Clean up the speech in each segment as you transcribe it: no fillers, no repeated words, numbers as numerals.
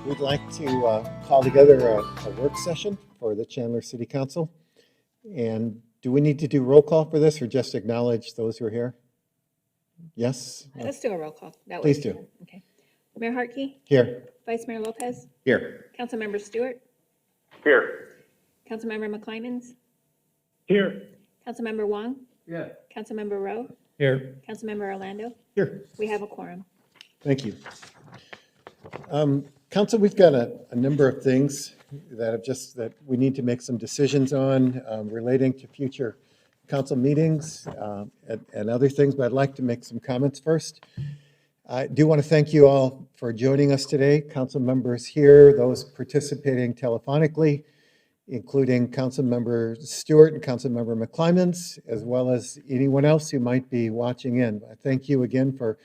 We'd like to call together a work session for the Chandler City Council. And do we need to do roll call for this or just acknowledge those who are here? Yes? Let's do a roll call. That Please works. do. Okay. Mayor Hartke, Here. Vice Mayor Lopez, Here. Councilmember Stewart, Here. Councilmember McClymons, Here. Councilmember Wong, Yeah. Councilmember Rowe, Here. Councilmember Orlando. Here. We have a quorum. Thank you. Council, we've got a number of things that we need to make some decisions on relating to future council meetings and other things, but I'd like to make some comments first. I do want to thank you all for joining us today, council members here, those participating telephonically, including Councilmember Stewart and Councilmember McClymons, as well as anyone else who might be watching in. I thank you again for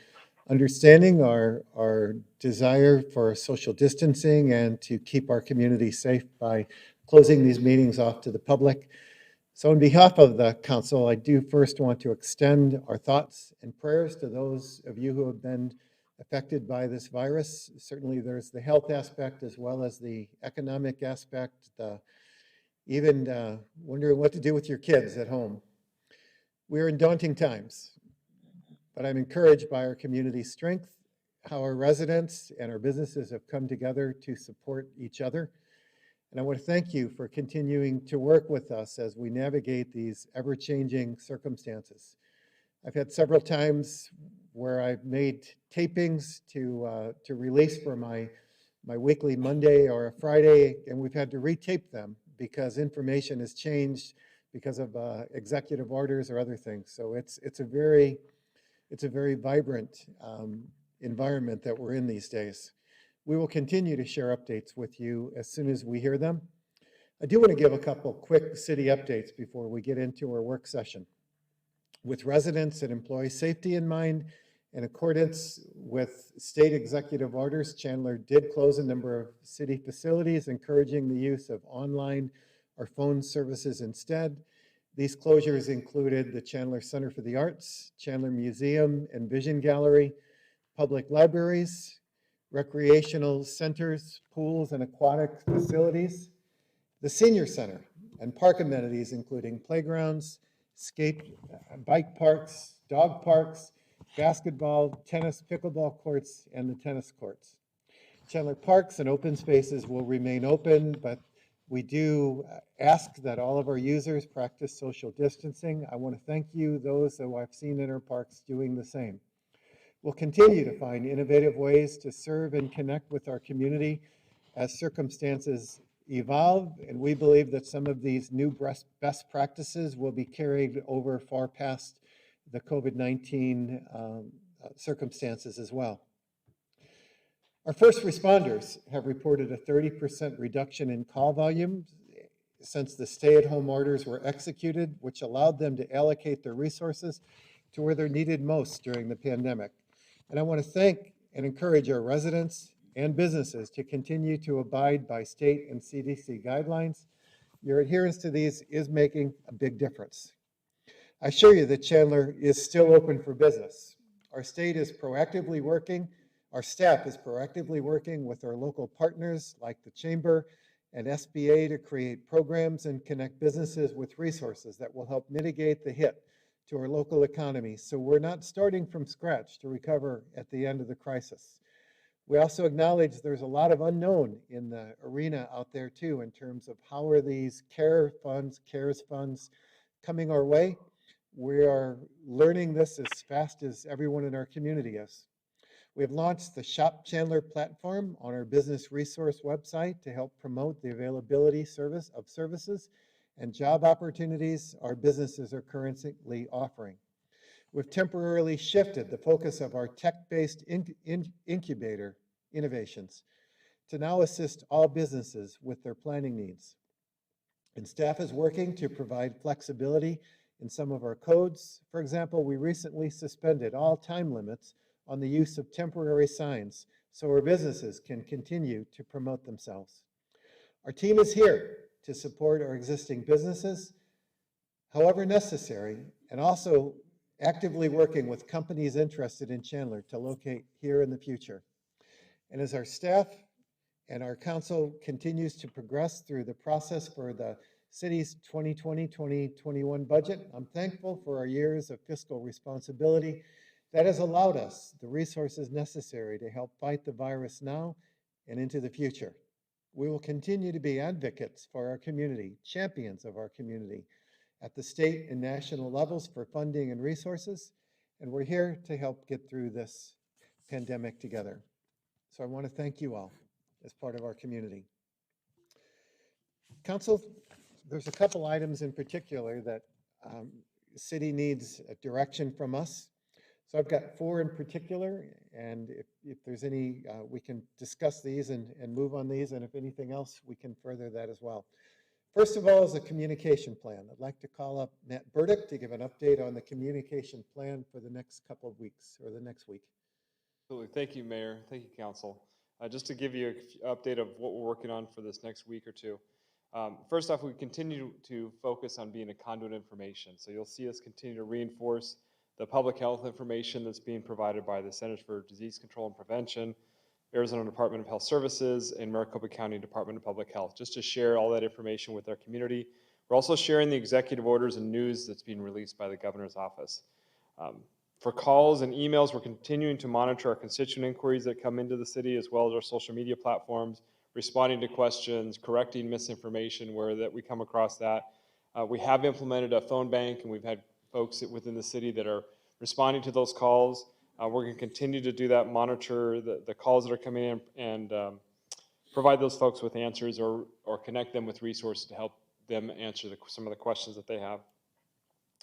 understanding our desire for social distancing and to keep our community safe by closing these meetings off to the public. So on behalf of the council, I do first want to extend our thoughts and prayers to those of you who have been affected by this virus. Certainly there's the health aspect as well as the economic aspect, even wondering what to do with your kids at home. We're in daunting times, but I'm encouraged by our community's strength, how our residents and our businesses have come together to support each other. And I want to thank you for continuing to work with us as we navigate these ever-changing circumstances. I've had several times where I've made tapings to release for my weekly Monday or a Friday, and we've had to retape them because information has changed because of executive orders or other things. So it's a very vibrant environment that we're in these days. We will continue to share updates with you as soon as we hear them. I do want to give a couple quick city updates before we get into our work session. With residents and employee safety in mind, in accordance with state executive orders, Chandler did close a number of city facilities, encouraging the use of online or phone services instead. These closures included the Chandler Center for the Arts, Chandler Museum and Vision Gallery, public libraries, recreational centers, pools and aquatic facilities, the senior center and park amenities, including playgrounds, bike parks, dog parks, basketball, tennis, pickleball courts, and the tennis courts. Chandler parks and open spaces will remain open, but we do ask that all of our users practice social distancing. I want to thank you, those that I've seen in our parks doing the same. We'll continue to find innovative ways to serve and connect with our community as circumstances evolve, and we believe that some of these new best practices will be carried over far past the COVID-19 circumstances as well. Our first responders have reported a 30% reduction in call volume since the stay-at-home orders were executed, which allowed them to allocate their resources to where they're needed most during the pandemic. And I want to thank and encourage our residents and businesses to continue to abide by state and CDC guidelines. Your adherence to these is making a big difference. I assure you that Chandler is still open for business. Our state is proactively working, our staff is proactively working with our local partners like the Chamber and SBA to create programs and connect businesses with resources that will help mitigate the hit to our local economy. So we're not starting from scratch to recover at the end of the crisis. We also acknowledge there's a lot of unknown in the arena out there too, in terms of how are these CARES funds coming our way. We are learning this as fast as everyone in our community is. We have launched the Shop Chandler platform on our business resource website to help promote the availability of services and job opportunities our businesses are currently offering. We've temporarily shifted the focus of our tech-based incubator innovations to now assist all businesses with their planning needs. And staff is working to provide flexibility in some of our codes. For example, we recently suspended all time limits on the use of temporary signs so our businesses can continue to promote themselves. Our team is here to support our existing businesses, however necessary, and also actively working with companies interested in Chandler to locate here in the future. And as our staff And our council continues to progress through the process for the city's 2020-2021 budget. I'm thankful for our years of fiscal responsibility that has allowed us the resources necessary to help fight the virus now and into the future. We will continue to be advocates for our community, champions of our community at the state and national levels for funding and resources, and we're here to help get through this pandemic together. So I want to thank you all as part of our community. Council, there's a couple items in particular that the city needs a direction from us. So I've got 4 in particular, and if there's any, we can discuss these and move on these, and if anything else, we can further that as well. First of all is a communication plan. I'd like to call up Matt Burdick to give an update on the communication plan for the next couple of weeks, or the next week. Absolutely. Thank you, Mayor. Thank you, Council. Just to give you an update of what we're working on for this next week or two. First off, we continue to focus on being a conduit of information. So you'll see us continue to reinforce the public health information that's being provided by the Centers for Disease Control and Prevention, Arizona Department of Health Services, and Maricopa County Department of Public Health, just to share all that information with our community. We're also sharing the executive orders and news that's being released by the governor's office. For calls and emails, we're continuing to monitor our constituent inquiries that come into the city, as well as our social media platforms, responding to questions, correcting misinformation where that we come across that. We have implemented a phone bank, and we've had folks within the city that are responding to those calls. We're going to continue to do that, monitor the calls that are coming in, and provide those folks with answers or connect them with resources to help them answer some of the questions that they have.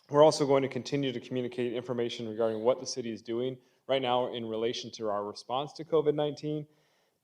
We're also going to continue to communicate information regarding what the city is doing right now in relation to our response to COVID-19.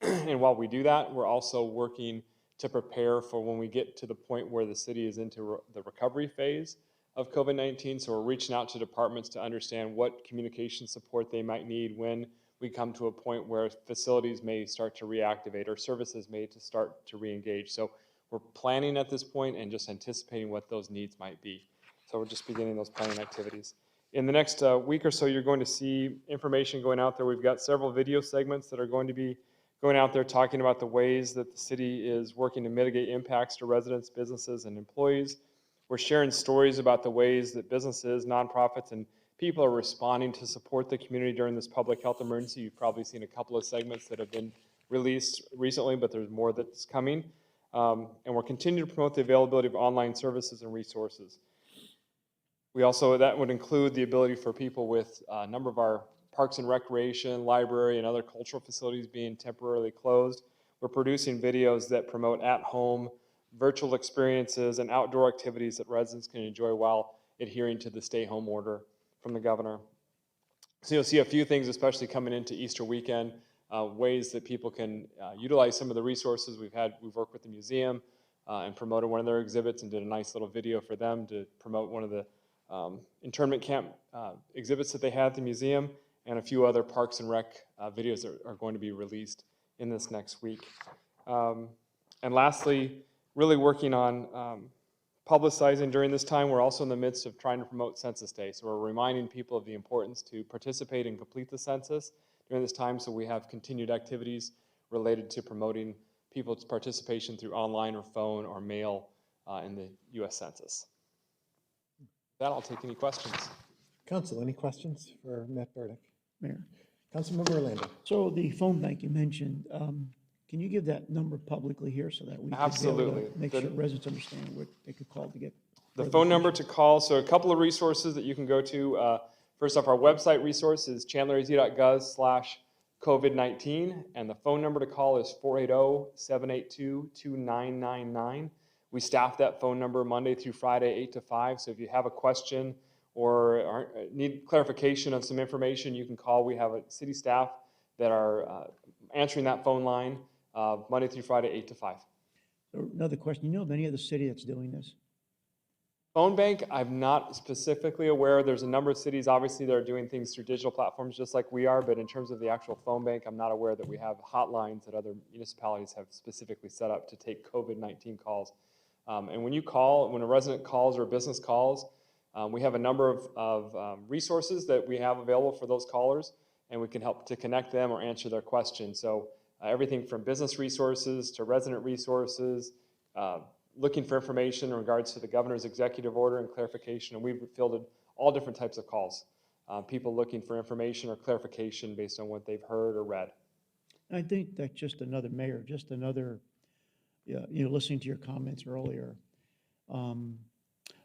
And while we do that, we're also working to prepare for when we get to the point where the city is into the recovery phase of COVID-19. So we're reaching out to departments to understand what communication support they might need when we come to a point where facilities may start to reactivate or services may start to re-engage. So we're planning at this point and just anticipating what those needs might be. So we're just beginning those planning activities. In the next week or so, you're going to see information going out there. We've got several video segments that are going to be going out there talking about the ways that the city is working to mitigate impacts to residents, businesses, and employees. We're sharing stories about the ways that businesses, nonprofits, and people are responding to support the community during this public health emergency. You've probably seen a couple of segments that have been released recently, but there's more that's coming. And we're continuing to promote the availability of online services and resources. We also, that would include the ability for people with a number of our parks and recreation, library, and other cultural facilities being temporarily closed. We're producing videos that promote at-home virtual experiences and outdoor activities that residents can enjoy while adhering to the stay-home order from the governor. So you'll see a few things, especially coming into Easter weekend, ways that people can utilize some of the resources. We've worked with the museum and promoted one of their exhibits and did a nice little video for them to promote one of the internment camp exhibits that they had at the museum, and a few other Parks and Rec videos that are going to be released in this next week. And lastly, really working on publicizing during this time. We're also in the midst of trying to promote Census Day. So we're reminding people of the importance to participate and complete the census during this time. So we have continued activities related to promoting people's participation through online or phone or mail in the U.S. Census. With that, I'll take any questions. Council, any questions for Matt Burdick? Mayor. Councilmember Orlando. So the phone bank you mentioned, can you give that number publicly here so that we can Absolutely. make sure residents understand what they could call to get The further phone number information? to call, so a couple of resources that you can go to. First off, our website resource is chandleraz.gov/COVID-19, and the phone number to call is 480-782-2999. We staff that phone number Monday through Friday, 8 to 5, so if you have a question or need clarification of some information, you can call. We have a city staff that are answering that phone line Monday through Friday, 8 to 5. So another question, you know of any other city that's doing this? Phone bank, I'm not specifically aware. There's a number of cities, obviously, that are doing things through digital platforms just like we are, but in terms of the actual phone bank, I'm not aware that we have hotlines that other municipalities have specifically set up to take COVID-19 calls. And when a resident calls or a business calls, we have a number of resources that we have available for those callers, and we can help to connect them or answer their questions. So everything from business resources to resident resources, looking for information in regards to the governor's executive order and clarification, and we've fielded all different types of calls. People looking for information or clarification based on what they've heard or read. I think that's just another, Mayor, just another, yeah, listening to your comments earlier.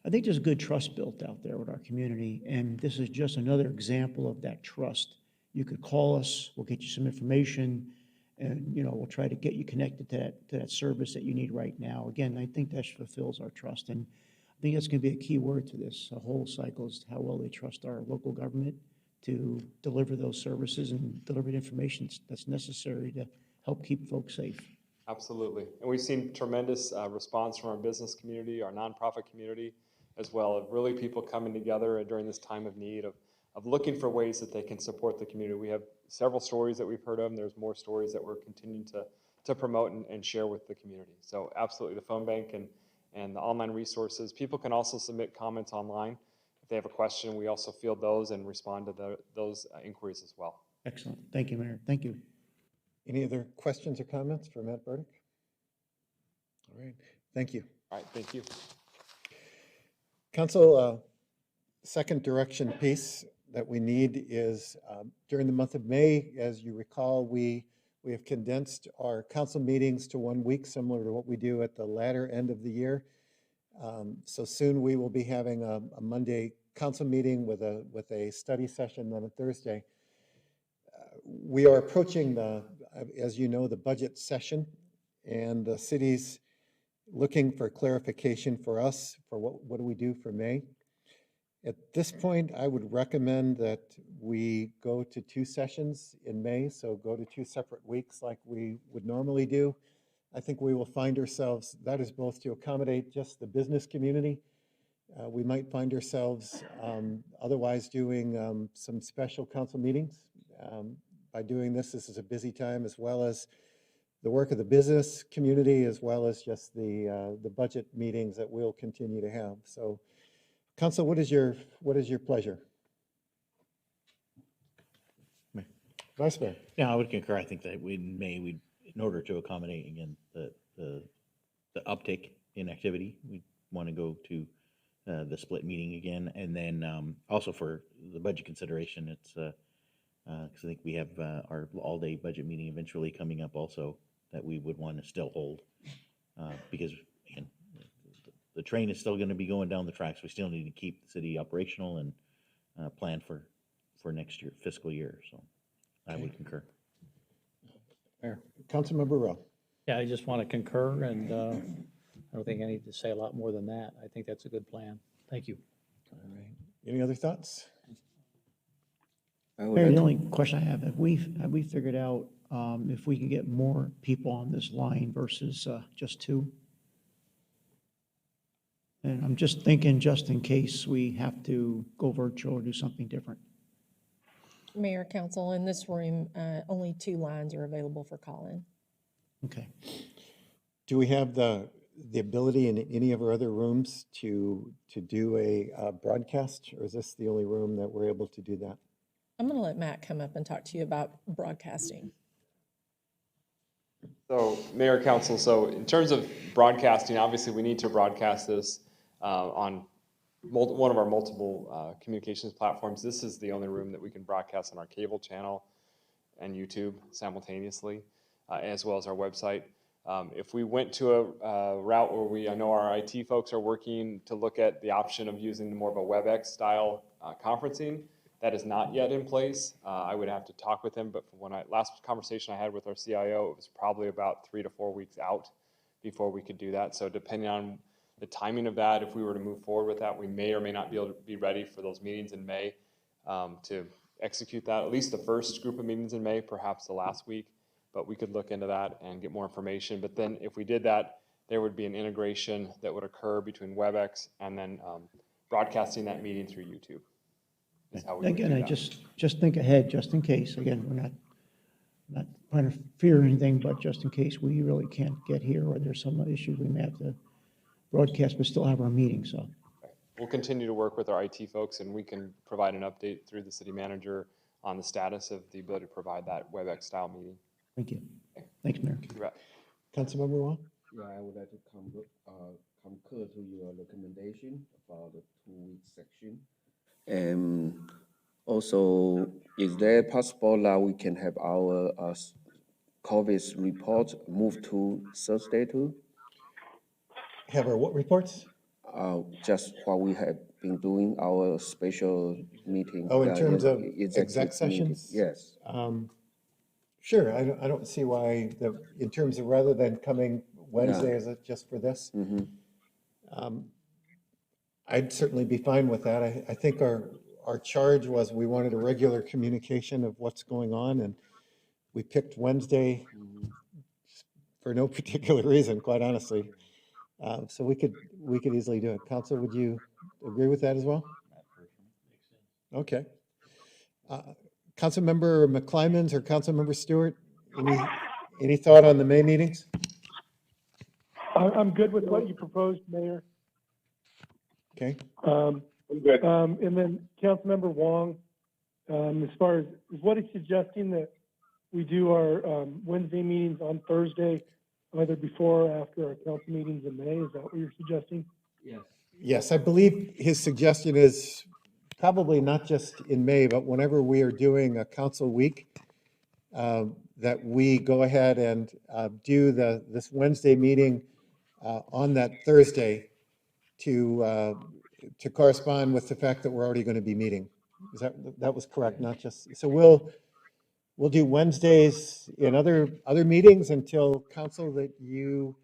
I think there's good trust built out there with our community, and this is just another example of that trust. You could call us, we'll get you some information, and, we'll try to get you connected to that service that you need right now. Again, I think that fulfills our trust, and I think that's going to be a key word to this whole cycle is how well they trust our local government to deliver those services and deliver the information that's necessary to help keep folks safe. Absolutely. And we've seen tremendous response from our business community, our nonprofit community, as well, of really people coming together during this time of need, of looking for ways that they can support the community. We have several stories that we've heard of, and there's more stories that we're continuing to promote and share with the community. So absolutely, the phone bank and the online resources. People can also submit comments online. If they have a question, we also field those and respond to those inquiries as well. Excellent. Thank you, Mayor. Thank you. Any other questions or comments for Matt Burdick? All right, thank you. All right, thank you. Council, second direction piece that we need is during the month of May, as you recall, we have condensed our council meetings to 1 week, similar to what we do at the latter end of the year. So soon we will be having a Monday council meeting with a study session on a Thursday. We are approaching as you know, the budget session, and the city's looking for clarification for us for what do we do for May. At this point, I would recommend that we go to 2 sessions in May, so go to 2 separate weeks like we would normally do. I think we will find ourselves, that is both to accommodate just the business community. We might find ourselves otherwise doing some special council meetings. By doing this is a busy time, as well as the work of the business community, as well as just the budget meetings that we'll continue to have. So, Council, what is your pleasure? Mayor. Vice Mayor. Yeah, I would concur. I think that in order to accommodate, again, the uptick in activity, we want to go to the split meeting again. And then also for the budget consideration, it's, because I think we have our all-day budget meeting eventually coming up also that we would want to still hold. Because, again, the train is still going to be going down the tracks. We still need to keep the city operational and plan for next year, fiscal year. So I would concur. Councilmember Rowe. Yeah, I just want to concur, and I don't think I need to say a lot more than that. I think that's a good plan. Thank you. All right. Any other thoughts? Mayor, the only question I have we figured out if we can get more people on this line versus just 2? And I'm just thinking, just in case we have to go virtual or do something different. Mayor, council, in this room, only 2 lines are available for call-in. Okay. Do we have the ability in any of our other rooms to do a broadcast, or is this the only room that we're able to do that? I'm going to let Matt come up and talk to you about broadcasting. So, Mayor, Council, so in terms of broadcasting, obviously we need to broadcast this on one of our multiple communications platforms. This is the only room that we can broadcast on our cable channel and YouTube simultaneously, as well as our website. If we went to a route where I know our IT folks are working to look at the option of using more of a WebEx style conferencing, that is not yet in place. I would have to talk with him, but from last conversation I had with our CIO, it was probably about 3 to 4 weeks out before we could do that. So depending on the timing of that, if we were to move forward with that, we may or may not be able to be ready for those meetings in May to execute that, at least the first group of meetings in May, perhaps the last week, but we could look into that and get more information. But then if we did that, there would be an integration that would occur between WebEx and then broadcasting that meeting through YouTube. Again, I just think ahead, just in case. Again, we're not trying to fear anything, but just in case we really can't get here or there's some issues, we may have to broadcast but still have our meeting. So we'll continue to work with our IT folks, and we can provide an update through the city manager on the status of the ability to provide that WebEx style meeting. thank you. Thanks, Mayor. You bet. Councilmember Wong? Yeah, I would like to concur to your recommendation about the 2-week section. And also, is there possible that we can have our COVID report moved to Thursday too? Have our what reports? Just what we have been doing, our special meeting. Oh, in terms of executive exec meeting. sessions? Yes. Sure, I don't see why, in terms of rather than coming Wednesday, Yeah. is it just for this? Mhm. I'd certainly be fine with that. I think our charge was we wanted a regular communication of what's going on, and we picked Wednesday for no particular reason, quite honestly. So we could easily do it. Council, would you agree with that as well? Okay. Councilmember McClymans or Councilmember Stewart, any thought on the May meetings? I'm good with what you proposed, Mayor. Okay, I'm good. And then Councilmember Wong, as far as what he's suggesting that we do our Wednesday meetings on Thursday, either before or after our council meetings in May. Is that what you're suggesting? Yes. yes, I believe his suggestion is probably not just in May, but whenever we are doing a council week, that we go ahead and do this Wednesday meeting on that Thursday to correspond with the fact that we're already going to be meeting. Is that was correct, not just, so we'll do Wednesdays in other meetings until council that you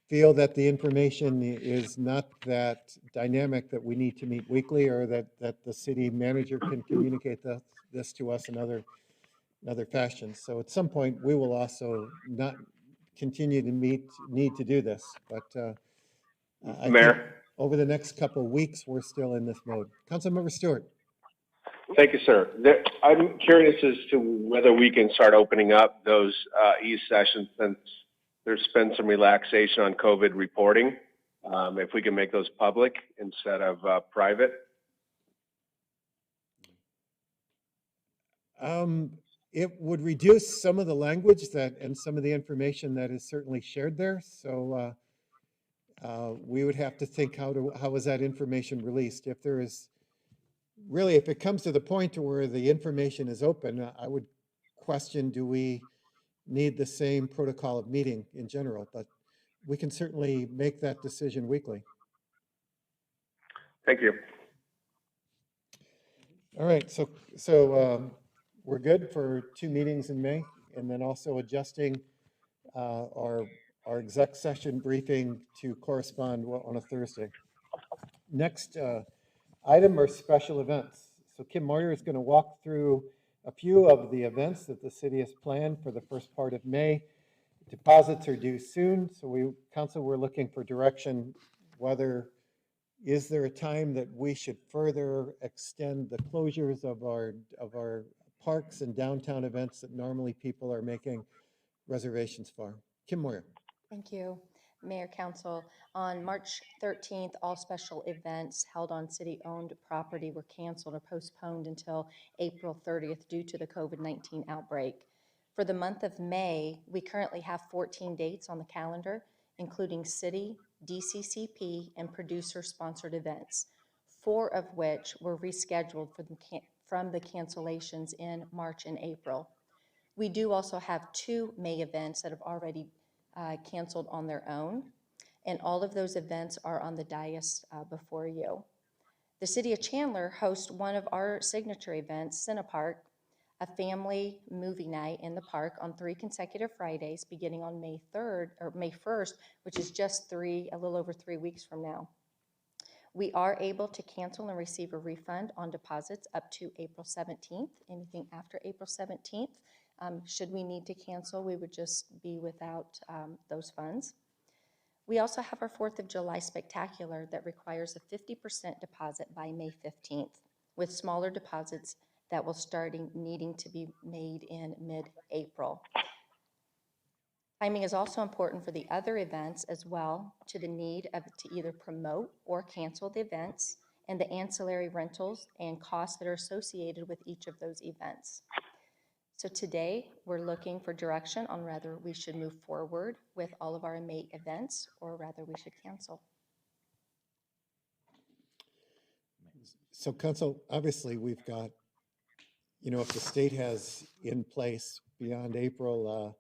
feel that the information is not that dynamic that we need to meet weekly, or that the city manager can communicate this to us in other fashions. So at some point, we will also not continue to need to do this, but I think Mayor. over the next couple of weeks, we're still in this mode. Councilmember Stewart. Thank you, sir. I'm curious as to whether we can start opening up those e-sessions since there's been some relaxation on COVID reporting. If we can make those public instead of private. It would reduce some of the language and some of the information that is certainly shared there. So we would have to think how is that information released? If there is really, if it comes to the point to where the information is open, I would question, do we need the same protocol of meeting in general? But we can certainly make that decision weekly. Thank you. All right, so we're good for 2 meetings in May, and then also adjusting our exec session briefing to correspond on a Thursday. Next item are special events. So Kim Moyer is going to walk through a few of the events that the city has planned for the first part of May. Deposits are due soon, so council, we're looking for direction whether is there a time that we should further extend the closures of our parks and downtown events that normally people are making reservations for. Kim Moyer. Thank you, Mayor, Council. On March 13th, all special events held on city-owned property were canceled or postponed until April 30th due to the COVID-19 outbreak. For the month of May, we currently have 14 dates on the calendar, including city, DCCP, and producer-sponsored events, 4 of which were rescheduled from the cancellations in March and April. We do also have 2 May events that have already canceled on their own, and all of those events are on the dais before you. The City of Chandler hosts one of our signature events, Cinepark, a family movie night in the park on 3 consecutive Fridays, beginning on May 3rd or May 1st, which is just a little over 3 weeks from now. We are able to cancel and receive a refund on deposits up to April 17th. Anything after April 17th, should we need to cancel, we would just be without those funds. We also have our 4th of July Spectacular that requires a 50% deposit by May 15th, with smaller deposits that will start needing to be made in mid-April. Timing is also important for the other events as well, to the need to either promote or cancel the events and the ancillary rentals and costs that are associated with each of those events. So today, we're looking for direction on whether we should move forward with all of our May events or rather we should cancel. So Council, obviously, we've got, if the state has in place beyond April,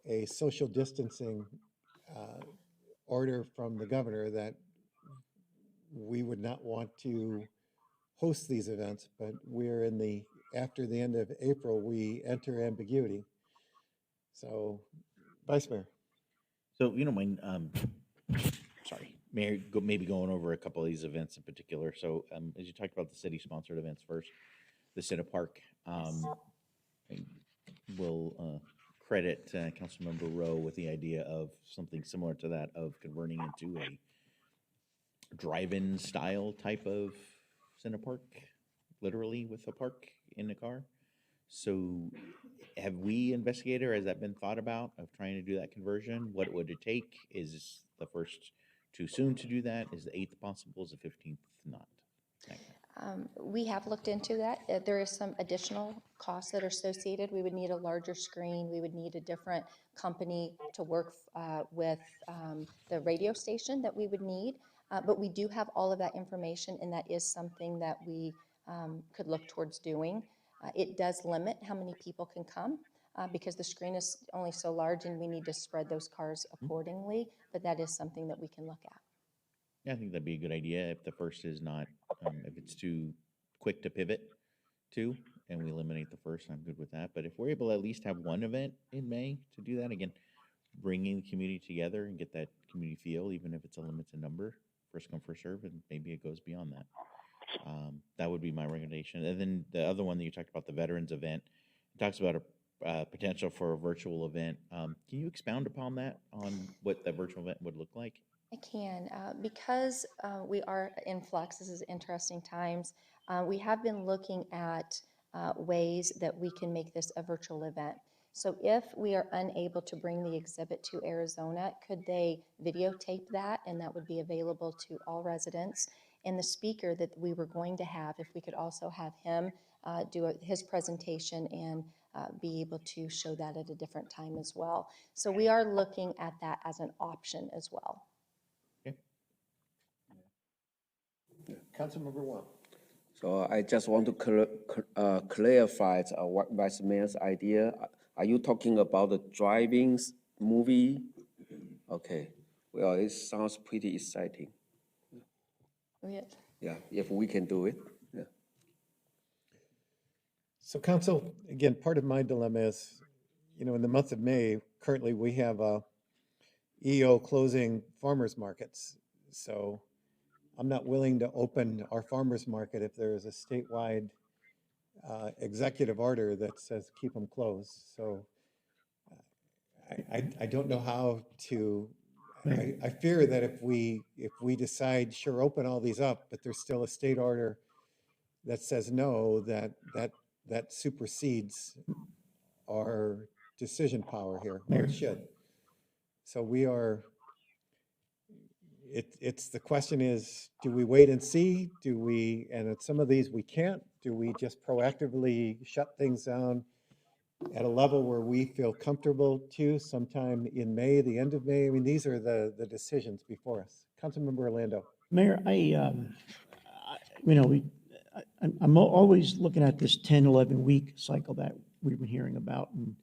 a social distancing order from the governor that we would not want to host these events, but we're after the end of April, we enter ambiguity. So, Vice Mayor. So, you know, sorry, Mayor, maybe going over a couple of these events in particular. So, as you talked about the city-sponsored events first, the Center Park, will credit Councilmember Rowe with the idea of something similar to that, of converting into a drive-in style type of Center Park, literally with a park in the car. So have we investigated, or has that been thought about, of trying to do that conversion? What would it take? Is the first too soon to do that? Is the 8th possible? Is the 15th not? We have looked into that. There is some additional costs that are associated. We would need a larger screen. We would need a different company to work with the radio station that we would need. But we do have all of that information, and that is something that we could look towards doing. It does limit how many people can come because the screen is only so large and we need to spread those cars accordingly, but that is something that we can look at. Yeah, I think that'd be a good idea if the first is not, if it's too quick to pivot to, and we eliminate the first, I'm good with that. But if we're able to at least have one event in May to do that, again, bringing the community together and get that community feel, even if it's a limited number, first come, first serve, and maybe it goes beyond that. That would be my recommendation. And then the other one that you talked about, the veterans event, it talks about a potential for a virtual event. Can you expound upon that, on what that virtual event would look like? I can. Because we are in flux, this is interesting times, we have been looking at ways that we can make this a virtual event. So if we are unable to bring the exhibit to Arizona, could they videotape that, and that would be available to all residents? And the speaker that we were going to have, if we could also have him do his presentation and be able to show that at a different time as well. So we are looking at that as an option as well. Councilmember Wong. So I just want to clarify what Vice Mayor's idea. Are you talking about the driving movie? Okay. Well, it sounds pretty exciting. Yeah, if we can do it. Yeah. So Council, again, part of my dilemma is, in the month of May, currently we have EO closing farmers markets. So I'm not willing to open our farmers market if there is a statewide executive order that says keep them closed. So I don't know how to. I fear that if we decide, sure, open all these up, but there's still a state order that says no, that supersedes our decision power here, or it should. So it's the question is, do we wait and see? And at some of these we can't, do we just proactively shut things down at a level where we feel comfortable to sometime in May, the end of May? I mean, these are the decisions before us. Councilmember Orlando. Mayor, I'm always looking at this 10, 11-week cycle that we've been hearing about. And,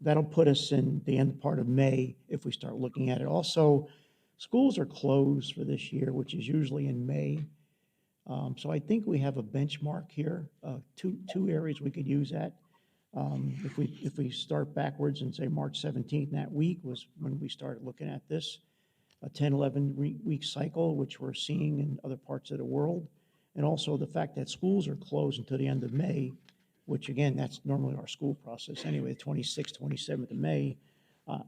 that'll put us in the end part of May if we start looking at it. Also, schools are closed for this year, which is usually in May. So I think we have a benchmark here, two areas we could use at. If we start backwards and say March 17th, that week was when we started looking at this, a 10, 11-week cycle, which we're seeing in other parts of the world. And also the fact that schools are closed until the end of May, which again, that's normally our school process anyway, the 26th, 27th of May.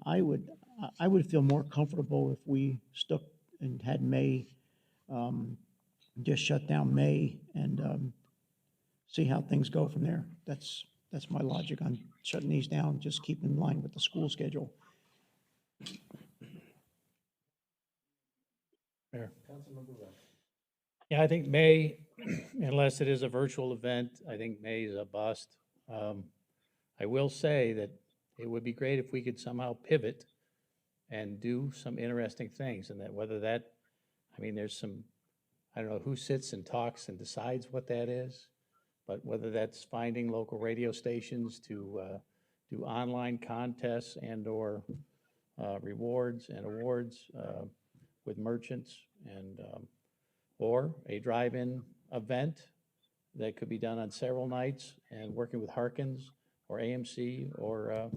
I would feel more comfortable if we stuck and had May, just shut down May and see how things go from there. That's my logic on shutting these down, just keep in line with the school schedule. Mayor. Yeah, I think May unless it is a virtual event, I think May is a bust. I will say that it would be great if we could somehow pivot and do some interesting things, and that whether that, I mean, there's some, I don't know who sits and talks and decides what that is, but whether that's finding local radio stations to do online contests and/or rewards and awards with merchants, and or a drive-in event that could be done on several nights, and working with Harkins or AMC or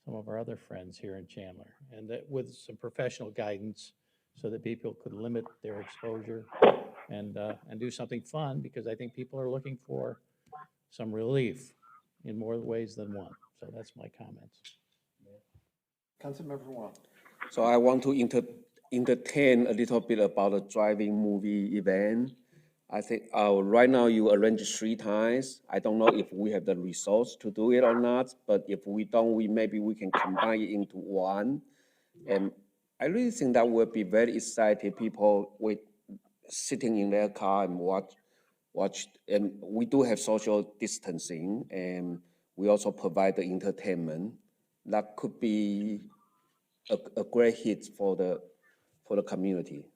some of our other friends here in Chandler, and that with some professional guidance so that people could limit their exposure and do something fun, because I think people are looking for some relief in more ways than one. So that's my comments. Councilmember Wong. So I want to entertain a little bit about the driving movie event. I think right now you arrange 3 times. I don't know if we have the resource to do it or not, but if we don't, maybe we can combine it into one. And I really think that would be very exciting. People with sitting in their car and watch, and we do have social distancing, and we also provide the entertainment. That could be a great hit for the community.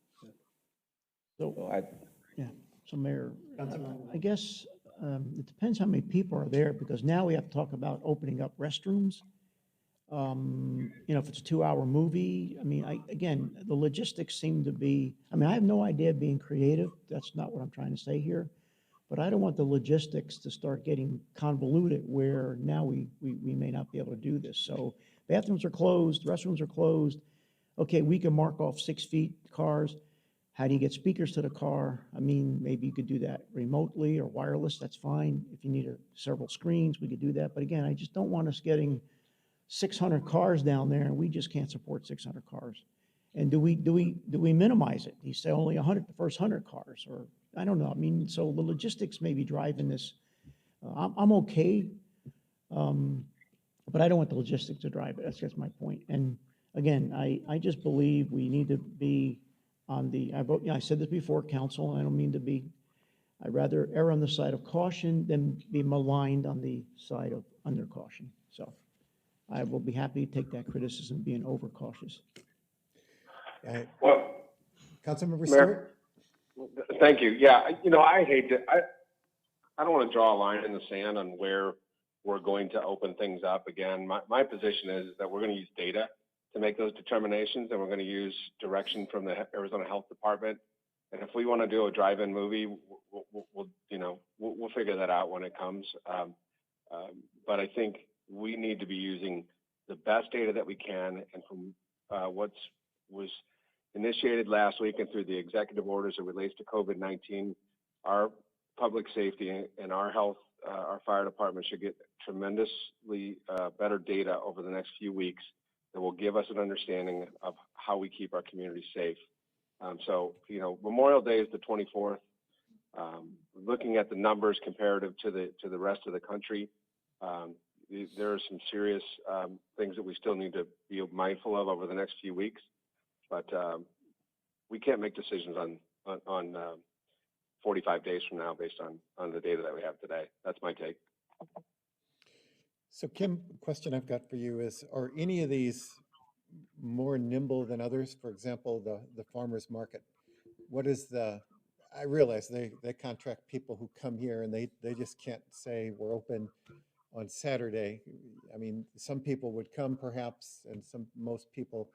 So, I, yeah, so Mayor, I guess it depends how many people are there, because now we have to talk about opening up restrooms. You know, if it's a 2-hour movie, I mean, again, the logistics seem to be, I mean, I have no idea of being creative. That's not what I'm trying to say here. But I don't want the logistics to start getting convoluted where now we may not be able to do this. So bathrooms are closed, restrooms are closed. Okay, we can mark off 6 feet cars. How do you get speakers to the car? I mean, maybe you could do that remotely or wireless, that's fine. If you need several screens, we could do that. But again, I just don't want us getting 600 cars down there, and we just can't support 600 cars. And do we minimize it? You say only 100, the first 100 cars, or I don't know. I mean, so the logistics may be driving this. I'm okay, but I don't want the logistics to drive it. That's just my point. And again, I just believe we need to be on the, I said this before, council, and I don't mean to be, I'd rather err on the side of caution than be maligned on the side of under caution. So I will be happy to take that criticism, being overcautious. Well, Councilmember Mayor, Stewart? thank you. Yeah, I hate to, I don't want to draw a line in the sand on where we're going to open things up again. My position is that we're going to use data to make those determinations, and we're going to use direction from the Arizona Health Department. And if we want to do a drive-in movie, we'll figure that out when it comes. But I think we need to be using the best data that we can, and from was initiated last week and through the executive orders that relates to COVID-19, our public safety and our health, our fire department should get tremendously better data over the next few weeks that will give us an understanding of how we keep our community safe. So, Memorial Day is the 24th. Looking at the numbers comparative to the rest of the country, there are some serious things that we still need to be mindful of over the next few weeks. But we can't make decisions on 45 days from now based on the data that we have today. That's my take. So Kim, the question I've got for you is, are any of these more nimble than others? For example, the farmer's market. What is I realize they contract people who come here, and they just can't say we're open on Saturday. I mean, some people would come perhaps, and most people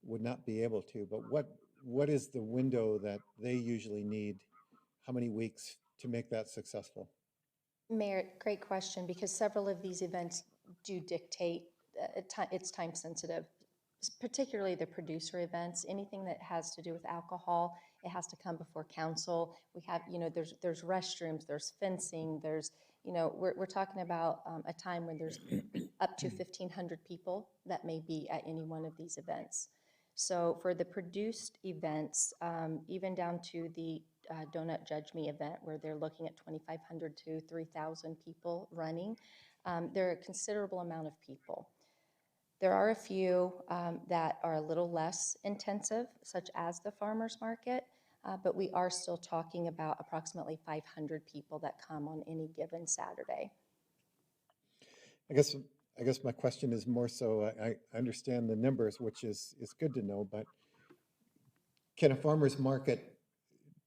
would not be able to, but what is the window that they usually need? How many weeks to make that successful? Mayor, great question, because several of these events do dictate, it's time sensitive, particularly the producer events. Anything that has to do with alcohol, it has to come before council. We have, there's restrooms, there's fencing, there's, we're talking about a time when there's up to 1,500 people that may be at any one of these events. So for the produced events, even down to the Donut Judge Me event, where they're looking at 2,500 to 3,000 people running, there are a considerable amount of people. There are a few that are a little less intensive, such as the farmers market. but we are still talking about approximately 500 people that come on any given Saturday. I guess my question is more so, I understand the numbers, which is good to know, but can a farmer's market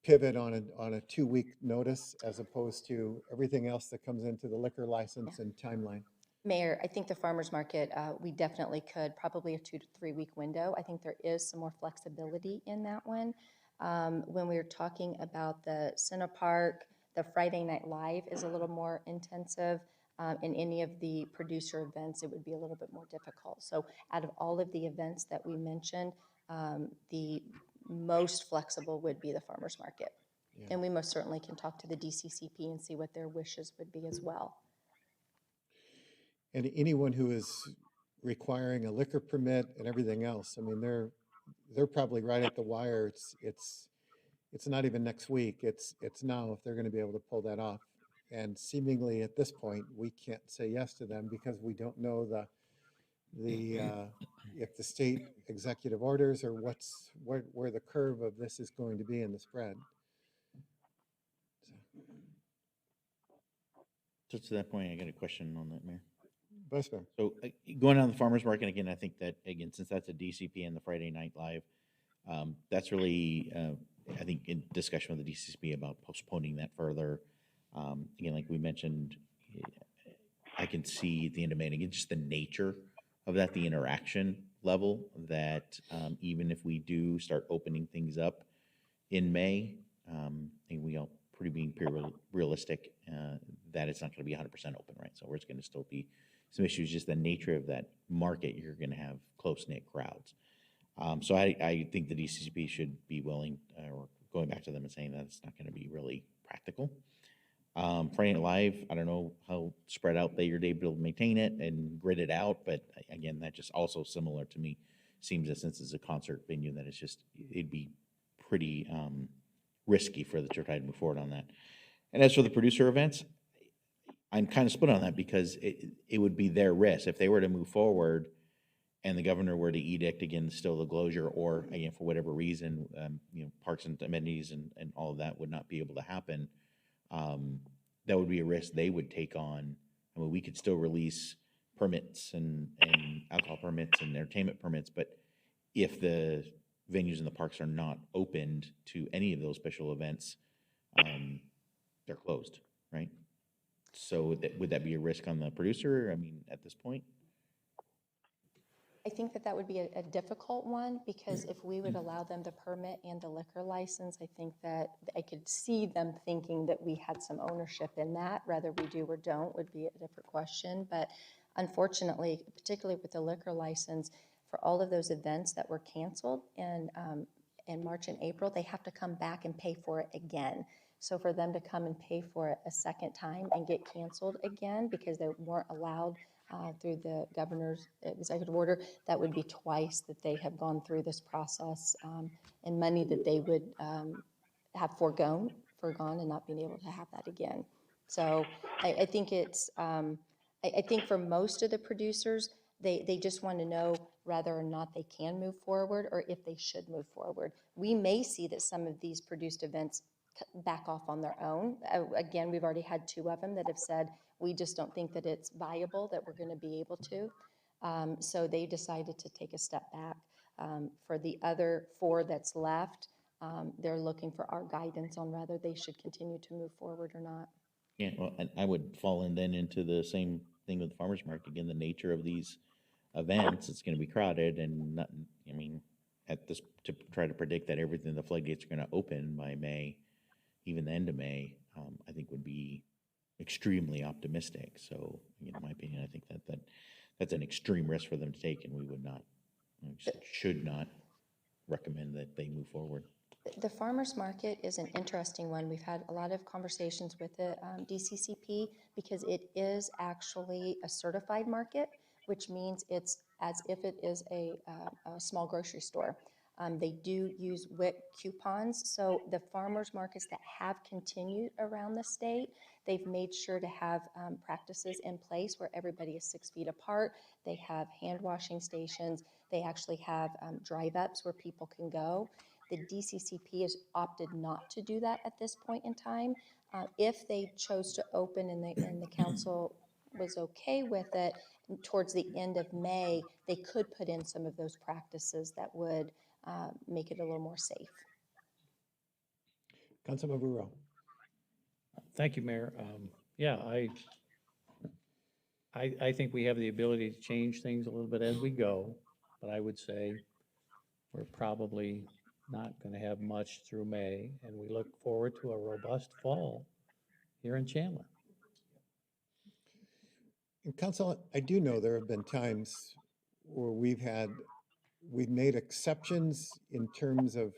pivot on a 2-week notice as opposed to everything else that comes into the liquor license and timeline? Mayor, I think the farmer's market, we definitely could, probably a 2 to 3 week window. I think there is some more flexibility in that one. When we were talking about the Center Park, the Friday Night Live is a little more intensive. In any of the producer events, it would be a little bit more difficult. So out of all of the events that we mentioned, the most flexible would be the farmer's market. Yeah. And we most certainly can talk to the DCCP and see what their wishes would be as well. And anyone who is requiring a liquor permit and everything else, I mean, they're probably right at the wire. It's not even next week. It's now if they're going to be able to pull that off. And seemingly at this point, we can't say yes to them because we don't know if the state executive orders or where the curve of this is going to be in the spread. So to that point, I got a question on that, Mayor. Vice Mayor. So going on the farmer's market, again, I think that, again, since that's a DCP and the Friday Night Live, that's really, I think, in discussion with the DCCP about postponing that further. Again, like we mentioned, I can see at the end of May, again, just the nature of that, the interaction level, that even if we do start opening things up in May, and we all being pretty realistic, that it's not going to be 100% open, right? So there's going to still be some issues, just the nature of that market, you're going to have close-knit crowds. So I think the DCCP should be willing, or going back to them and saying that it's not going to be really practical. Friday Night Live, I don't know how spread out you're able to maintain it and grid it out, but again, that just also similar to me seems that since it's a concert venue, that it'd be pretty risky for the to try to move forward on that. And as for the producer events, I'm kind of split on that because it would be their risk if they were to move forward and the governor were to edict again still the closure, or again for whatever reason, parks and amenities and all of that would not be able to happen. That would be a risk they would take on. I mean, we could still release permits and alcohol permits and entertainment permits, but if the venues in the parks are not opened to any of those special events, they're closed, right? So would that be a risk on the producer? I mean, at this point? I think that would be a difficult one, because if we would allow them the permit and the liquor license, I think that I could see them thinking that we had some ownership in that. Whether we do or don't would be a different question. But unfortunately, particularly with the liquor license, for all of those events that were canceled in March and April, they have to come back and pay for it again. So for them to come and pay for it a second time and get canceled again because they weren't allowed through the governor's executive order, that would be twice that they have gone through this process, and money that they would have foregone and not being able to have that again. So I think it's, I think for most of the producers, they just want to know whether or not they can move forward or if they should move forward. We may see that some of these produced events back off on their own. Again, we've already had 2 of them that have said, we just don't think that it's viable, that we're going to be able to. So they decided to take a step back. For the other 4 that's left, they're looking for our guidance on whether they should continue to move forward or not. Yeah, well, and I would fall in then into the same thing with the farmer's market. Again, the nature of these events, it's going to be crowded, and not, I mean, at this, to try to predict that everything, the floodgates are going to open by May, even the end of May, I think would be extremely optimistic. So, in my opinion, I think that's an extreme risk for them to take, and we would not, should not recommend that they move forward. The farmers market is an interesting one. We've had a lot of conversations with the DCCP, because it is actually a certified market, which means it's as if it is a small grocery store. They do use WIC coupons. So the farmers markets that have continued around the state, they've made sure to have practices in place where everybody is 6 feet apart. They have hand washing stations. They actually have drive-ups where people can go. The DCCP has opted not to do that at this point in time. If they chose to open and the council was okay with it, towards the end of May, they could put in some of those practices that would make it a little more safe. Councilmember Rowe. Thank you, Mayor. Yeah, I think we have the ability to change things a little bit as we go, but I would say we're probably not going to have much through May, and we look forward to a robust fall here in Chandler. And Council, I do know there have been times where we've made exceptions in terms of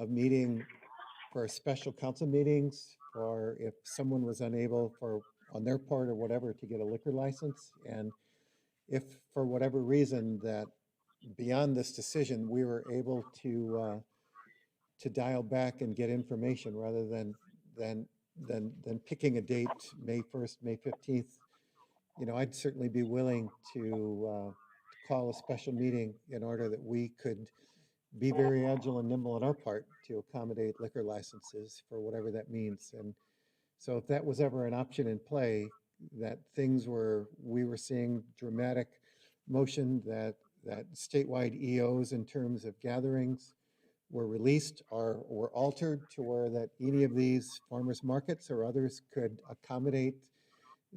meeting for special council meetings, or if someone was unable on their part or whatever, to get a liquor license. And if for whatever reason that beyond this decision, we were able to dial back and get information rather than picking a date, May 1st, May 15th, I'd certainly be willing to call a special meeting in order that we could be very agile and nimble on our part to accommodate liquor licenses for whatever that means. And so if that was ever an option in play, that we were seeing dramatic motion that statewide EOs in terms of gatherings were released or were altered to where that any of these farmers markets or others could accommodate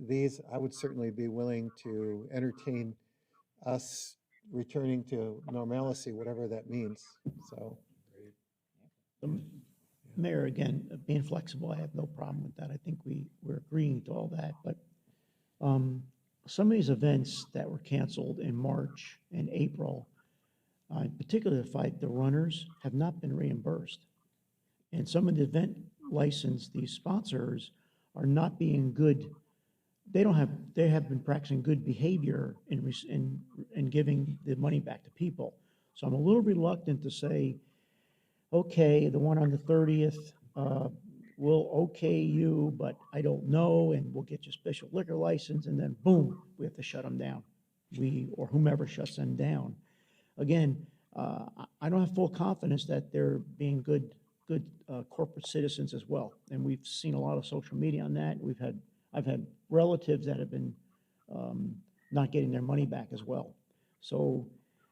these, I would certainly be willing to entertain us returning to normalcy, whatever that means. So, Mayor, again, being flexible, I have no problem with that. I think we're agreeing to all that, but some of these events that were canceled in March and April, particularly the runners, have not been reimbursed. And some of the event license, these sponsors are not being good. They have been practicing good behavior in giving the money back to people. So I'm a little reluctant to say, okay, the one on the 30th, we'll okay you, but I don't know, and we'll get you a special liquor license, and then boom, we have to shut them down. Or whomever shuts them down. Again, I don't have full confidence that they're being good corporate citizens as well. And we've seen a lot of social media on that. I've had relatives that have been not getting their money back as well. So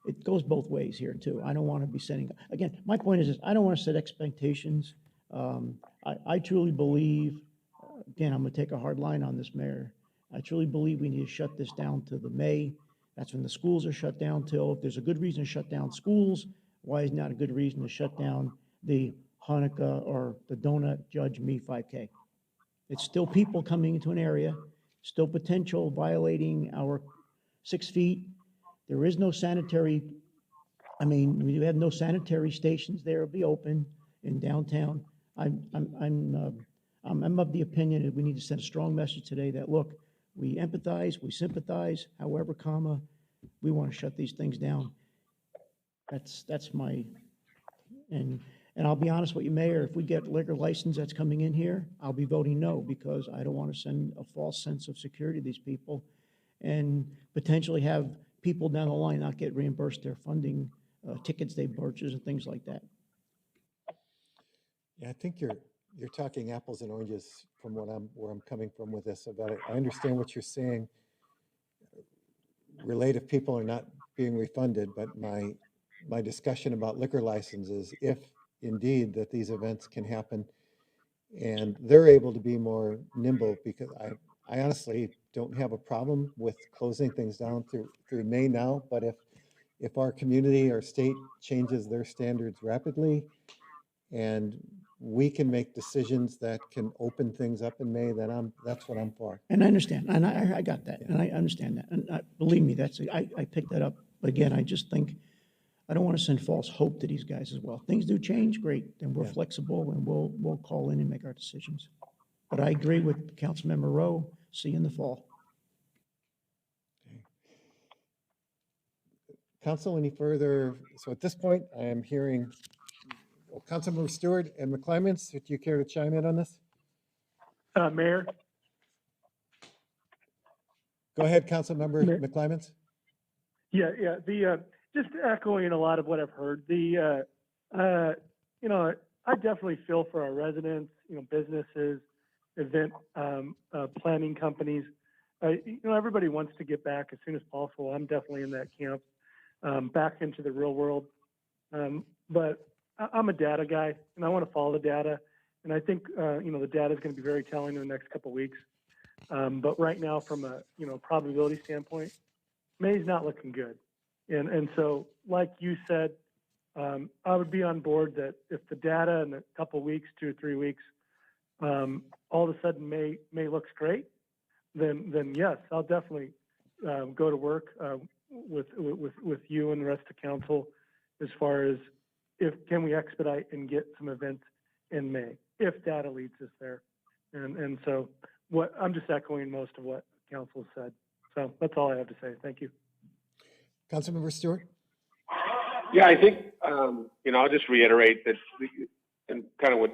it goes both ways here too. I don't want to be setting, again, my point is this, I don't want to set expectations. I truly believe, again, I'm going to take a hard line on this, Mayor. I truly believe we need to shut this down to the May. That's when the schools are shut down till. If there's a good reason to shut down schools, why is not a good reason to shut down the Hanukkah or the Donut Judge Me 5K? It's still people coming into an area, still potential violating our 6 feet. There is no sanitary, we have no sanitary stations there to be open in downtown. I'm of the opinion that we need to send a strong message today that, look, we empathize, we sympathize, however, we want to shut these things down. That's my, and I'll be honest with you, Mayor, if we get liquor license that's coming in here, I'll be voting no, because I don't want to send a false sense of security to these people and potentially have people down the line not get reimbursed their funding, tickets they purchase and things like that. yeah, I think you're talking apples and oranges from where I'm coming from with this about it. I understand what you're saying, relate if people are not being refunded, but my discussion about liquor licenses, if indeed that these events can happen and they're able to be more nimble, because I honestly don't have a problem with closing things down through May now, but if our community or state changes their standards rapidly and we can make decisions that can open things up in May, then that's what I'm for. And I understand, and I got that, and I understand that, and believe me, I picked that up. But again, I just think, I don't want to send false hope to these guys as well. Things do change, great, then we're flexible and we'll call in and make our decisions. But I agree with Councilmember Rowe, see you in the fall. Okay. Council, any further? So at this point, I am hearing Councilmember Stewart and McClymans, would you care to chime in on this? Mayor? Go ahead, Councilmember McClymans. Yeah, just echoing a lot of what I've heard. You know, I definitely feel for our residents, you know, businesses, event planning companies. You know, everybody wants to get back as soon as possible. I'm definitely in that camp, back into the real world. But I'm a data guy, and I want to follow the data. And I think, you know, the data is going to be very telling in the next couple of weeks. But right now, from a, you know, probability standpoint, May's not looking good. And so, like you said, I would be on board that if the data in a couple of weeks, 2 or 3 weeks, all of a sudden May looks great, then yes, I'll definitely go to work with you and the rest of council as far as can we expedite and get some events in May if data leads us there. And so I'm just echoing most of what council said. So that's all I have to say. Thank you. Councilmember Stewart? Yeah, I think, you know, I'll just reiterate that, and kind of what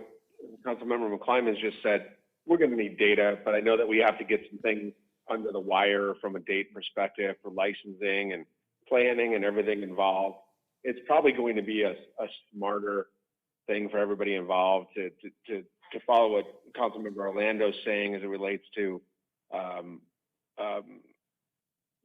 Councilmember McClymonds just said, we're going to need data, but I know that we have to get some things under the wire from a date perspective for licensing and planning and everything involved. It's probably going to be a smarter thing for everybody involved to follow what Councilmember Orlando's saying as it relates to,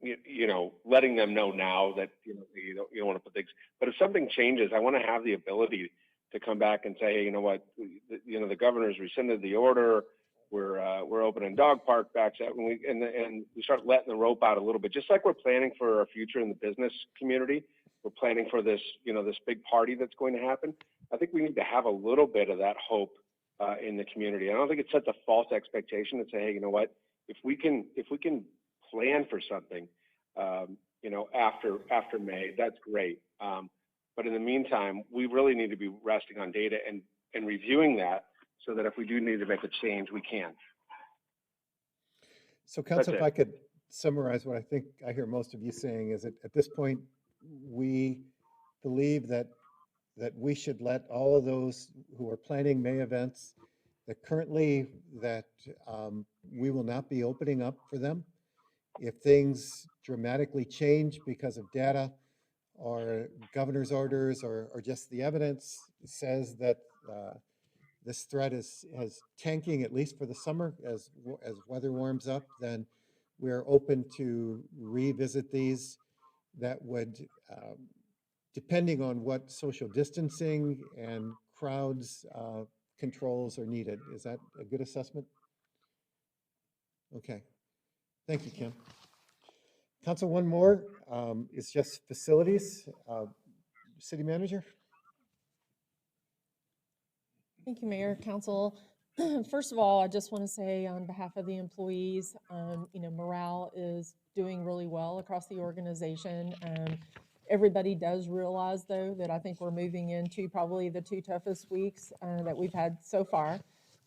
you know, letting them know now that, you know, you don't want to put things, but if something changes, I want to have the ability to come back and say, hey, you know what, you know, the governor's rescinded the order. We're opening dog park backs out, and we start letting the rope out a little bit, just like we're planning for our future in the business community. We're planning for this, you know, this big party that's going to happen. I think we need to have a little bit of that hope in the community. I don't think it sets a false expectation to say, hey, you know what, if we can plan for something, you know, after May, that's great. But in the meantime, we really need to be resting on data and reviewing that so that if we do need to make a change, we can. So Council, if I could summarize what I think I hear most of you saying is that at this point, we believe that we should let all of those who are planning May events that currently we will not be opening up for them. If things dramatically change because of data or governor's orders or just the evidence says that this threat is tanking, at least for the summer, as weather warms up, then we're open to revisit these. That would, depending on what social distancing and crowds controls are needed. Is that a good assessment? Okay. Thank you, Kim. Council, one more is just facilities. City Manager? Thank you, Mayor, Council. First of all, I just want to say on behalf of the employees, you know, morale is doing really well across the organization. Everybody does realize, though, that I think we're moving into probably the 2 toughest weeks that we've had so far.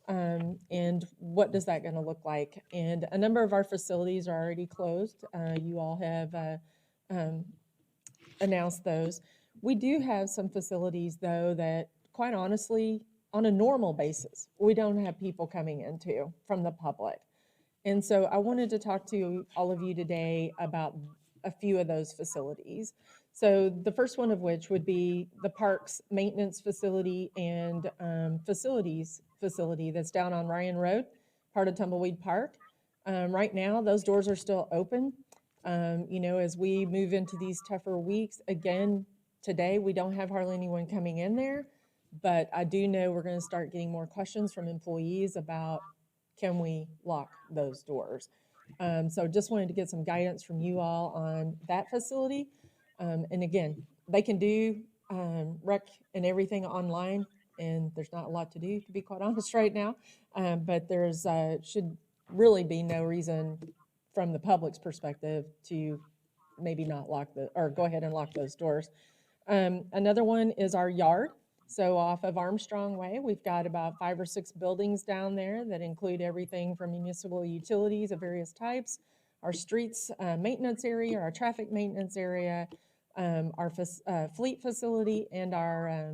And what does that going to look like? And a number of our facilities are already closed. You all have announced those. We do have some facilities, though, that quite honestly, on a normal basis, we don't have people coming into from the public. And so I wanted to talk to all of you today about a few of those facilities. So the first one of which would be the parks maintenance facility and facilities facility that's down on Ryan Road, part of Tumbleweed Park. Right now, those doors are still open. You know, as we move into these tougher weeks, again, today we don't have hardly anyone coming in there, but I do know we're going to start getting more questions from employees about, can we lock those doors? So just wanted to get some guidance from you all on that facility. And again, they can do rec and everything online, and there's not a lot to do, to be quite honest, right now. But there's should really be no reason from the public's perspective to maybe not lock or go ahead and lock those doors. Another one is our yard. So off of Armstrong Way, we've got about 5 or 6 buildings down there that include everything from municipal utilities of various types, our streets maintenance area, our traffic maintenance area, our fleet facility, and our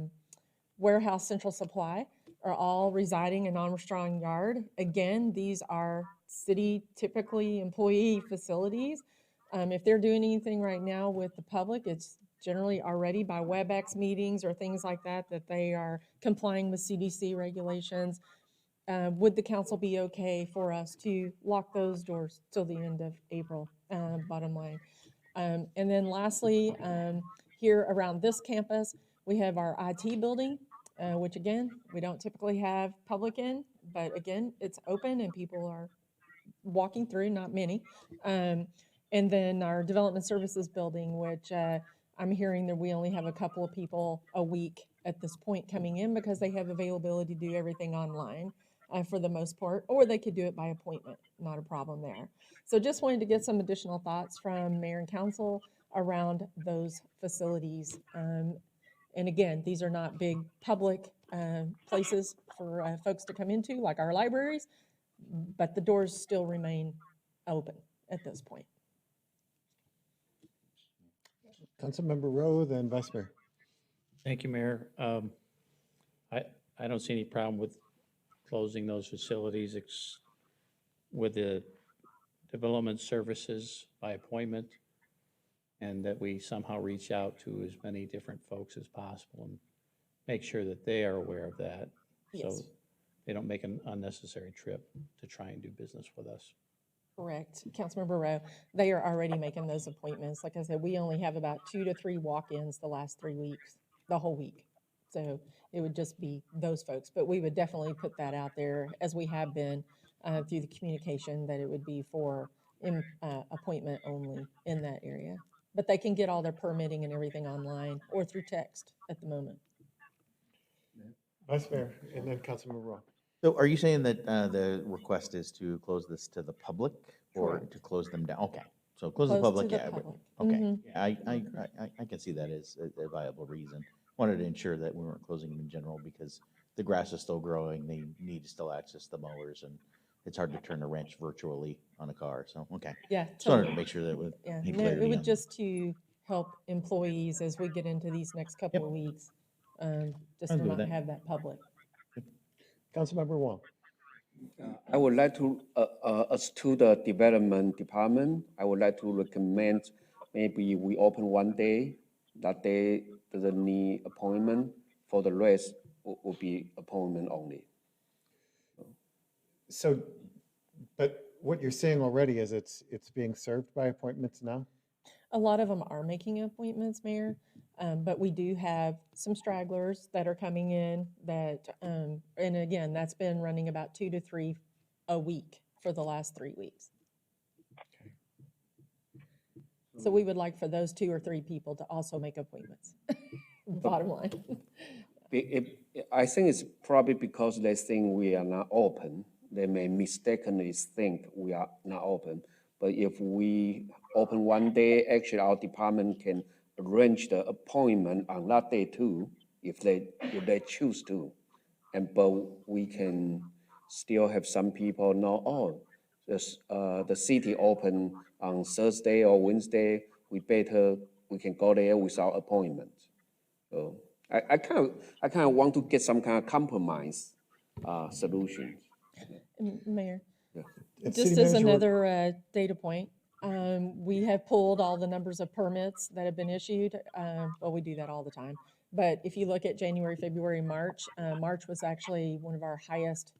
warehouse central supply are all residing in Armstrong Yard. Again, these are city, typically employee facilities. If they're doing anything right now with the public, it's generally already by WebEx meetings or things like that, that they are complying with CDC regulations. Would the council be okay for us to lock those doors till the end of April, bottom line? And then lastly, here around this campus, we have our IT building, which again, we don't typically have public in, but again, it's open and people are walking through, not many. And then our development services building, which I'm hearing that we only have a couple of people a week at this point coming in because they have availability to do everything online for the most part, or they could do it by appointment, not a problem there. So just wanted to get some additional thoughts from mayor and council around those facilities. And again, these are not big public places for folks to come into, like our libraries, but the doors still remain open at this point. Councilmember Rowe, then Vice Mayor. Thank you, Mayor. I don't see any problem with closing those facilities with the development services by appointment, and that we somehow reach out to as many different folks as possible and make sure that they are aware of that. Yes. So they don't make an unnecessary trip to try and do business with us. Correct. Councilmember Rowe, they are already making those appointments. Like I said, we only have about 2 to 3 walk-ins the last 3 weeks, the whole week. So it would just be those folks. But we would definitely put that out there, as we have been through the communication, that it would be for appointment only in that area. But they can get all their permitting and everything online or through text at the moment. Vice Mayor, and then Councilmember Rowe. So are you saying that the request is to close this to the public or Correct. to close them down? Okay, so close the Close public, to the yeah. public. Okay, Mhm. yeah, I can see that as a viable reason. Wanted to ensure that we weren't closing them in general because the grass is still growing. They need to still access the mowers, and it's hard to turn a wrench virtually on a car. So, okay. Yeah, Just wanted to totally. make sure that we Yeah, had no, clarity it on would that. just to help employees as we get into these next couple Yep. of weeks, just I'm to good with not that. have that public. Councilmember Wong. I would like to, as to the development department, I would like to recommend maybe we open one day. That day doesn't need appointment. For the rest, will be appointment only. So, but what you're saying already is it's being served by appointments now? A lot of them are making appointments, Mayor, but we do have some stragglers that are coming in that, and again, that's been running about 2 to 3 a week for the last 3 weeks. So we would like for those 2 or 3 people to also make appointments, bottom line. I think it's probably because they think we are not open. They may mistakenly think we are not open. But if we open one day, actually our department can arrange the appointment on that day too, if they choose to. But we can still have some people know, oh, the city open on Thursday or Wednesday, we can go there without appointment. So I kind of want to get some kind of compromise solution. Mayor, It's just City as Manager- another data point, we have pulled all the numbers of permits that have been issued. Well, we do that all the time. But if you look at January, February, March, March was actually one of our highest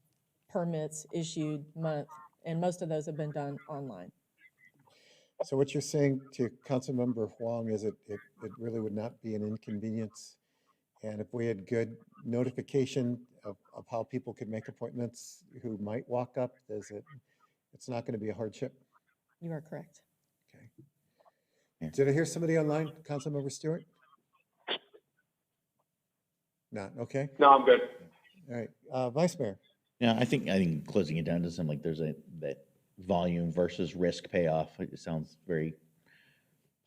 permits issued month, and most of those have been done online. So what you're saying to Councilmember Huang is it really would not be an inconvenience? And if we had good notification of how people could make appointments who might walk up, it's not going to be a hardship? You are correct. Okay. Yeah. Did I hear somebody online? Councilmember Stewart? Not, okay. No, I'm good. All right, Vice Mayor. Yeah, I think closing it down doesn't sound like there's that volume versus risk payoff. It sounds very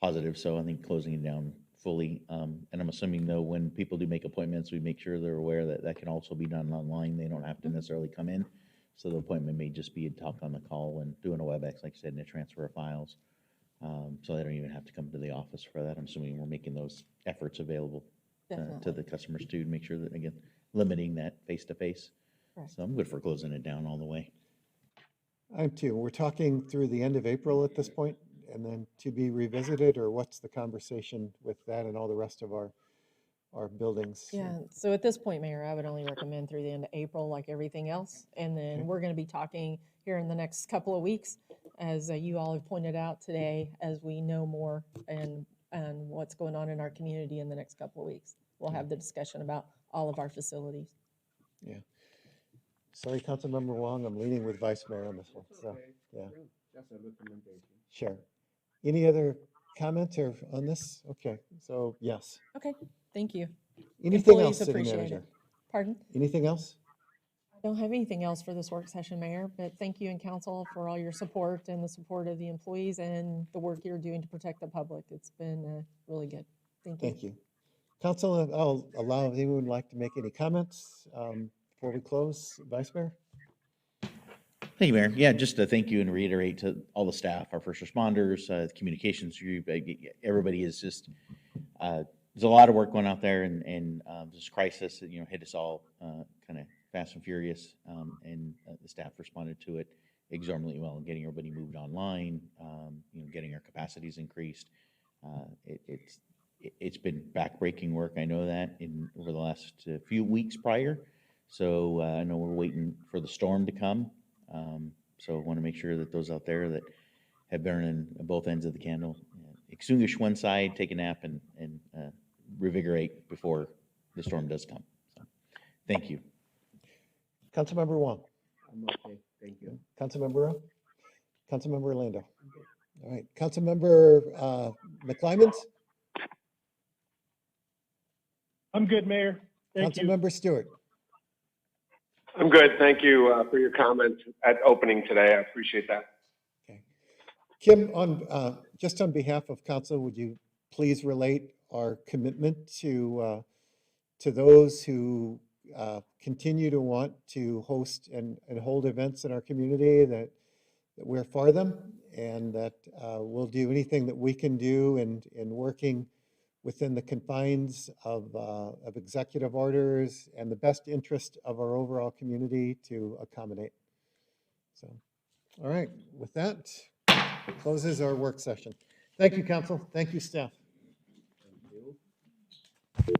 positive, so I think closing it down fully. And I'm assuming though, when people do make appointments, we make sure they're aware that that can also be done online. They don't have to necessarily come in. So the appointment may just be a talk on the call and doing a WebEx, like I said, and a transfer of files. So they don't even have to come to the office for that. I'm assuming we're making those efforts available to Definitely. the customers too, to make sure that, again, limiting that face-to-face. Correct. So I'm good for closing it down all the way. I'm too. We're talking through the end of April at this point, and then to be revisited, or what's the conversation with that and all the rest of our buildings? Yeah, so at this point, Mayor, I would only recommend through the end of April, like everything else. And then Okay. we're going to be talking here in the next couple of weeks, as you all have pointed out today, as we know more and what's going on in our community in the next couple of weeks. We'll have the discussion about all of our facilities. Yeah. Sorry, Councilmember Wong, I'm leaning with Vice Mayor on this one, so, yeah, Just a recommendation. sure. Any other comments or on this? Okay, so yes. Okay, thank you. Anything Employees else, City appreciate Manager? it. Pardon? Anything else? I don't have anything else for this work session, Mayor, but thank you and council for all your support and the support of the employees and the work you're doing to protect the public. It's been really good. Thank you. Thank you. Council, I'll allow if anyone would like to make any comments before we close. Vice Mayor? Thank you, Mayor. Yeah, just to thank you and reiterate to all the staff, our first responders, the communications group, everybody is just, there's a lot of work going out there, and this crisis, hit us all kind of fast and furious, and the staff responded to it exorbitant well, getting everybody moved online, getting our capacities increased. It's been backbreaking work. I know that over the last few weeks prior. So I know we're waiting for the storm to come. So I want to make sure that those out there that have burned in both ends of the candle, extinguish one side, take a nap, and revigorate before the storm does come. So, thank you. Councilmember Wong? I'm okay, thank you. Councilmember Rowe? Councilmember Orlando? All right, Councilmember McClymons? I'm good, Mayor. Thank you. Councilmember Stewart? I'm good. Thank you for your comments at opening today. I appreciate that. Okay. Kim, just on behalf of council, would you please relate our commitment to those who continue to want to host and hold events in our community, that we're for them, and that we'll do anything that we can do in working within the confines of executive orders and the best interest of our overall community to accommodate. So, all right, with that, closes our work session. Thank you, council. Thank you, staff. Thank you.